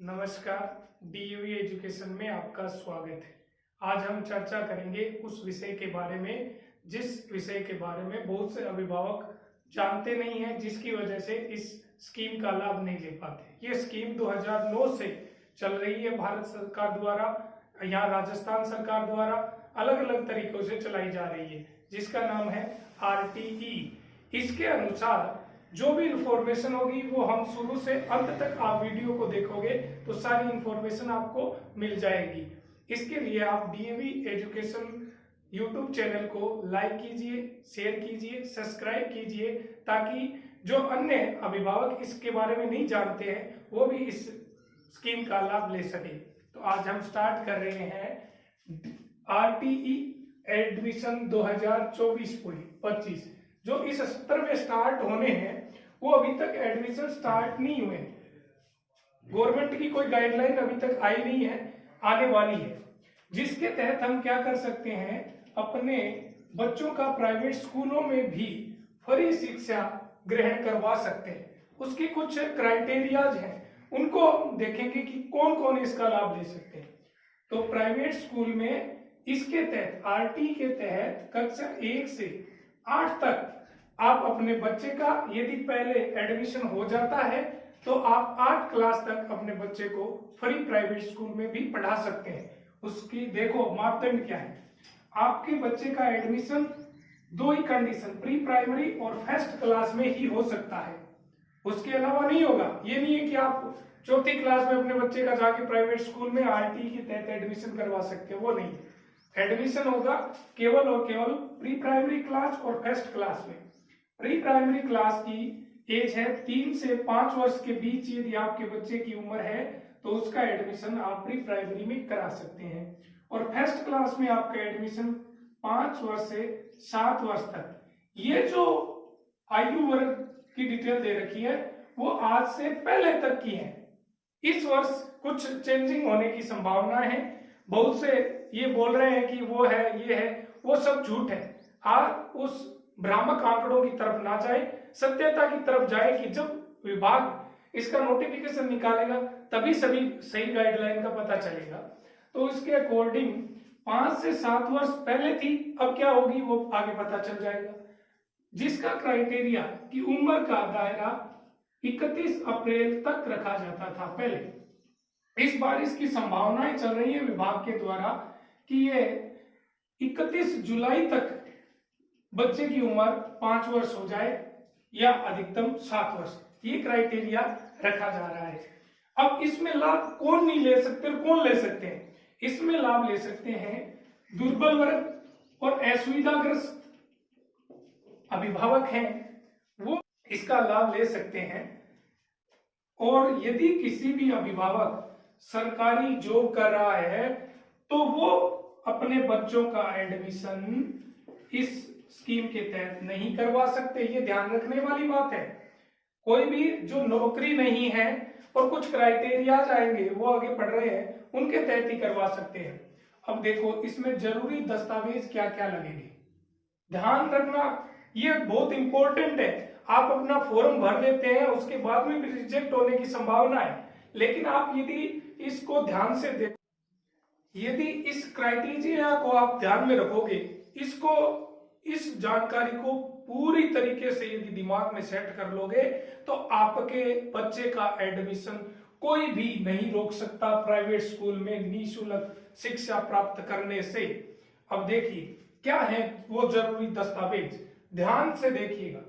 नमस्कार। DAV education में आपका स्वागत है। आज हम चर्चा करेंगे उस विषय के बारे में जिस विषय के बारे में बहुत से अभिभावक जानते नहीं हैं, जिसकी वजह से इस स्कीम का लाभ नहीं ले पाते। ये स्कीम 2009 से चल रही है भारत सरकार द्वारा, यहाँ राजस्थान सरकार द्वारा अलग अलग तरीकों से चलाई जा रही है, जिसका नाम है RTE। इसके अनुसार जो भी इंफॉर्मेशन होगी वो हम शुरू से अंत तक आप वीडियो को देखोगे तो सारी इंफॉर्मेशन आपको मिल जाएगी। इसके लिए आप डीएवी एजुकेशन यूट्यूब चैनल को लाइक कीजिए, शेयर कीजिए, सब्सक्राइब कीजिए, ताकि जो अन्य अभिभावक इसके बारे में नहीं जानते हैं वो भी इस स्कीम का लाभ ले सके। तो आज हम स्टार्ट कर रहे हैं RTE एडमिशन 2024-25 जो इस सत्र में स्टार्ट होने हैं वो अभी तक एडमिशन स्टार्ट नहीं हुए। गवर्नमेंट की कोई गाइडलाइन अभी तक आई नहीं है, आने वाली है, जिसके तहत हम क्या कर सकते हैं, अपने बच्चों का प्राइवेट स्कूलों में भी फ्री शिक्षा ग्रहण करवा सकते हैं। उसके कुछ क्राइटेरियाज हैं, उनको देखेंगे कि कौन कौन इसका लाभ ले सकते हैं। तो प्राइवेट स्कूल में इसके तहत RT के तहत कक्षा 1 से 8 तक आप अपने बच्चे का यदि पहले एडमिशन हो जाता है तो आप 8 क्लास तक अपने बच्चे को फ्री प्राइवेट स्कूल में भी पढ़ा सकते हैं। उसकी देखो मापदंड क्या है, आपके बच्चे का एडमिशन 2 ही कंडीशन, प्री प्राइमरी और फर्स्ट क्लास में ही हो सकता है, उसके अलावा नहीं होगा। ये नहीं है कि आप 4थी क्लास में अपने बच्चे का जाके प्राइवेट स्कूल में RT के तहत एडमिशन करवा सकते हो, वो नहीं। एडमिशन होगा केवल और केवल प्री प्राइमरी क्लास और फर्स्ट क्लास में। प्री प्राइमरी क्लास की एज है 3 से 5 वर्ष के बीच, यदि आपके बच्चे की उम्र है तो उसका एडमिशन आप प्री प्राइमरी में करा सकते हैं। और फर्स्ट क्लास में आपका एडमिशन 5 वर्ष से 7 वर्ष तक। ये जो आयु वर्ग की डिटेल दे रखी है वो आज से पहले तक की है। इस वर्ष कुछ चेंजिंग होने की संभावना है। बहुत से ये बोल रहे हैं कि वो है, ये है, वो सब झूठ है। आप उस भ्रामक आंकड़ों की तरफ ना जाए, सत्यता की तरफ जाए कि जब विभाग इसका नोटिफिकेशन निकालेगा तभी सभी सही गाइडलाइन का पता चलेगा। तो इसके अकॉर्डिंग 5 से 7 वर्ष पहले थी, अब क्या होगी वो आगे पता चल जाएगा। जिसका क्राइटेरिया कि उम्र का दायरा 31 अप्रैल तक रखा जाता था पहले। इस बार इसकी संभावनाएं चल रही है विभाग के द्वारा कि ये 31 जुलाई तक बच्चे की उम्र 5 वर्ष हो जाए या अधिकतम 7 वर्ष, ये क्राइटेरिया रखा जा रहा है। अब इसमें लाभ कौन नहीं ले सकते और कौन ले सकते हैं? इसमें लाभ ले सकते हैं दुर्बल वर्ग और असुविधाग्रस्त अभिभावक हैं, वो इसका लाभ ले सकते हैं। और यदि किसी भी अभिभावक सरकारी जॉब कर रहा है तो वो अपने बच्चों का एडमिशन इस स्कीम के तहत नहीं करवा सकते। ये ध्यान रखने वाली बात है। कोई भी जो नौकरी नहीं है और कुछ क्राइटेरिया आएंगे, वो आगे पढ़ रहे हैं, उनके तहत ही करवा सकते हैं। अब देखो इसमें जरूरी दस्तावेज क्या क्या लगेंगे, ध्यान रखना, ये बहुत इंपॉर्टेंट है। आप अपना फॉर्म भर देते हैं, उसके बाद में भी रिजेक्ट होने की संभावना है, लेकिन आप यदि इसको ध्यान से देखो, यदि इस क्राइटेरिया को आप ध्यान में रखोगे, इस जानकारी को पूरी तरीके से यदि दिमाग में सेट कर लोगे तो आपके बच्चे का एडमिशन कोई भी नहीं रोक सकता प्राइवेट स्कूल में निःशुल्क शिक्षा प्राप्त करने से। अब देखिए क्या है वो जरूरी दस्तावेज, ध्यान से देखिएगा।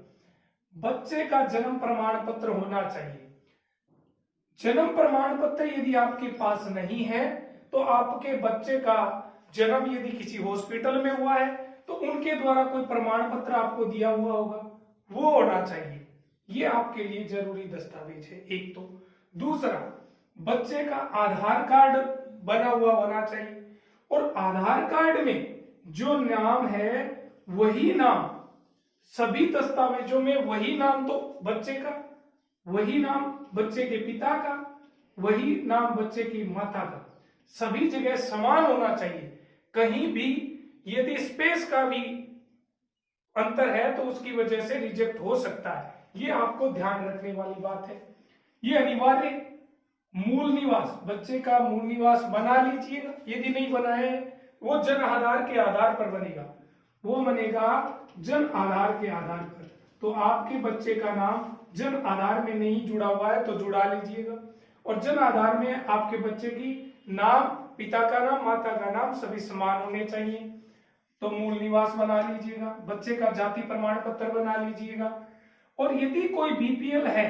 बच्चे का जन्म प्रमाण पत्र होना चाहिए। जन्म प्रमाण पत्र यदि आपके पास नहीं है तो आपके बच्चे का जन्म यदि किसी हॉस्पिटल में हुआ है तो उनके द्वारा कोई प्रमाण पत्र आपको दिया हुआ होगा, वो होना चाहिए। ये आपके लिए जरूरी दस्तावेज है एक। तो दूसरा, बच्चे का आधार कार्ड बना हुआ होना चाहिए, और आधार कार्ड में जो नाम है वही नाम सभी दस्तावेजों में, वही नाम तो बच्चे का, वही नाम बच्चे के पिता का, वही नाम बच्चे की माता का, सभी जगह समान होना चाहिए। कहीं भी यदि स्पेस का भी अंतर है तो उसकी वजह से रिजेक्ट हो सकता है। ये आपको ध्यान रखने वाली बात है। ये अनिवार्य मूल निवास, बच्चे का मूल निवास बना लीजिएगा। यदि नहीं बनाए वो जन आधार के आधार पर बनेगा, वो बनेगा जन आधार के आधार पर। तो आपके बच्चे का नाम जन आधार में नहीं जुड़ा हुआ है तो जुड़ा लीजिएगा। और जन आधार में आपके बच्चे की नाम, पिता का नाम, माता का नाम सभी समान होने चाहिए, तो मूल निवास बना लीजिएगा। बच्चे का जाति प्रमाण पत्र बना लीजिएगा। और यदि कोई बीपीएल है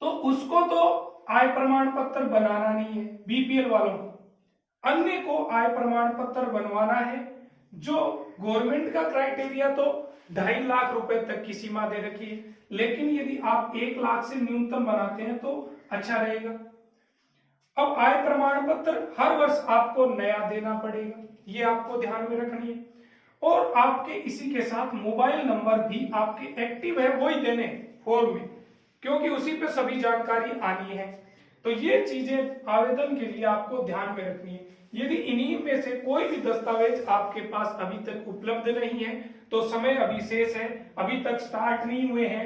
तो उसको तो आय प्रमाण पत्र बनाना नहीं है, बीपीएल वालों को। अन्य को आय प्रमाण पत्र बनवाना है। जो गवर्नमेंट का क्राइटेरिया तो 2.5 लाख रुपए तक की सीमा दे रखी है, लेकिन यदि आप 1 लाख से न्यूनतम बनाते हैं तो अच्छा रहेगा। अब आय प्रमाण पत्र हर वर्ष आपको नया देना पड़ेगा, ये आपको ध्यान में रखनी है। और आपके इसी के साथ मोबाइल नंबर भी आपके एक्टिव है वही देने फॉर्म में, क्योंकि उसी पे सभी जानकारी आनी है। तो ये चीजें आवेदन के लिए आपको ध्यान में रखनी है। यदि इन्हीं में से कोई भी दस्तावेज आपके पास अभी तक उपलब्ध नहीं है तो समय अभी शेष है, अभी तक स्टार्ट नहीं हुए हैं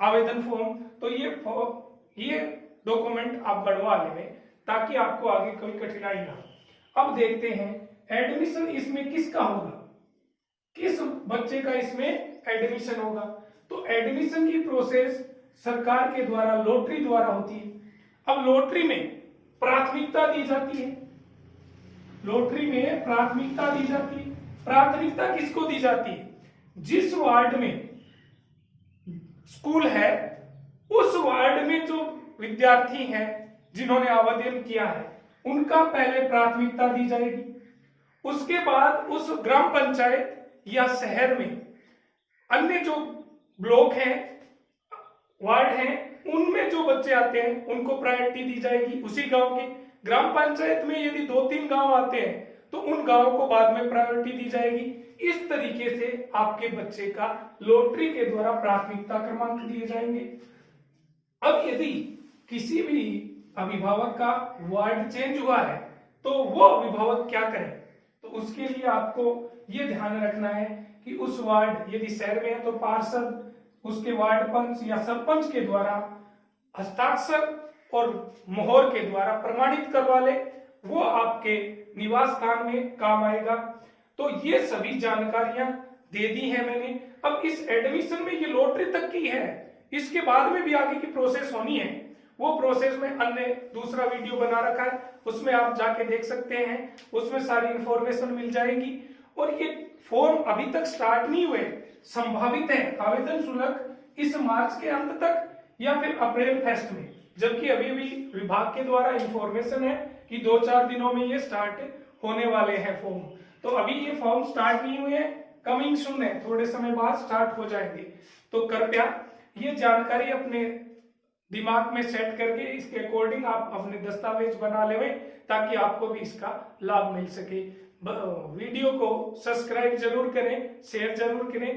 आवेदन फॉर्म, तो ये डॉक्यूमेंट आप बढ़वा लें ताकि आपको आगे कोई कठिनाई ना हो। अब देखते हैं एडमिशन इसमें किसका होगा, किस बच्चे का इसमें एडमिशन होगा। तो एडमिशन की प्रोसेस सरकार के द्वारा लॉटरी द्वारा होती है। अब लॉटरी में प्राथमिकता दी जाती है, लॉटरी में प्राथमिकता दी जाती है। प्राथमिकता किसको दी जाती है? जिस वार्ड में स्कूल है उस वार्ड में जो विद्यार्थी हैं जिन्होंने आवेदन किया है उनका पहले प्राथमिकता दी जाएगी। उसके बाद उस ग्राम पंचायत या शहर में अन्य जो ब्लॉक हैं, वार्ड हैं, उनमें जो बच्चे आते हैं उनको प्रायोरिटी दी जाएगी। उसी गांव के ग्राम पंचायत में यदि 2-3 गांव आते हैं तो उन गांवों को बाद में प्रायोरिटी दी जाएगी। इस तरीके से आपके बच्चे का लॉटरी के द्वारा प्राथमिकता क्रमांक दिए जाएंगे। अब यदि किसी भी अभिभावक का वार्ड चेंज हुआ है तो वो अभिभावक क्या करे, तो उसके लिए आपको ये ध्यान रखना है कि उस वार्ड, यदि शहर में है तो पार्षद, उसके वार्ड पंच या सरपंच के द्वारा हस्ताक्षर और मोहर के द्वारा प्रमाणित करवा ले, वो आपके निवास स्थान में काम आएगा। तो ये सभी जानकारियां दे दी है मैंने। अब इस एडमिशन में ये लॉटरी तक की है, इसके बाद में भी आगे की प्रोसेस होनी है। वो प्रोसेस में अन्य दूसरा वीडियो बना रखा है, उसमें आप जाके देख सकते हैं, उसमें सारी इंफॉर्मेशन मिल जाएगी। और ये फॉर्म अभी तक स्टार्ट नहीं हुए, संभावित है आवेदन शुल्क इस मार्च के अंत तक या फिर अप्रैल फर्स्ट में, जबकि अभी भी विभाग के द्वारा इंफॉर्मेशन है कि 2-4 दिनों में ये स्टार्ट होने वाले हैं फॉर्म। तो अभी ये फॉर्म स्टार्ट नहीं हुए हैं, कमिंग सून है, थोड़े समय बाद स्टार्ट हो जाएंगे। तो कृपया ये जानकारी अपने दिमाग में सेट करके इसके अकॉर्डिंग आप अपने दस्तावेज बना लें ताकि आपको भी इसका लाभ मिल सके। वीडियो को सब्सक्राइब जरूर करें, शेयर जरूर करें।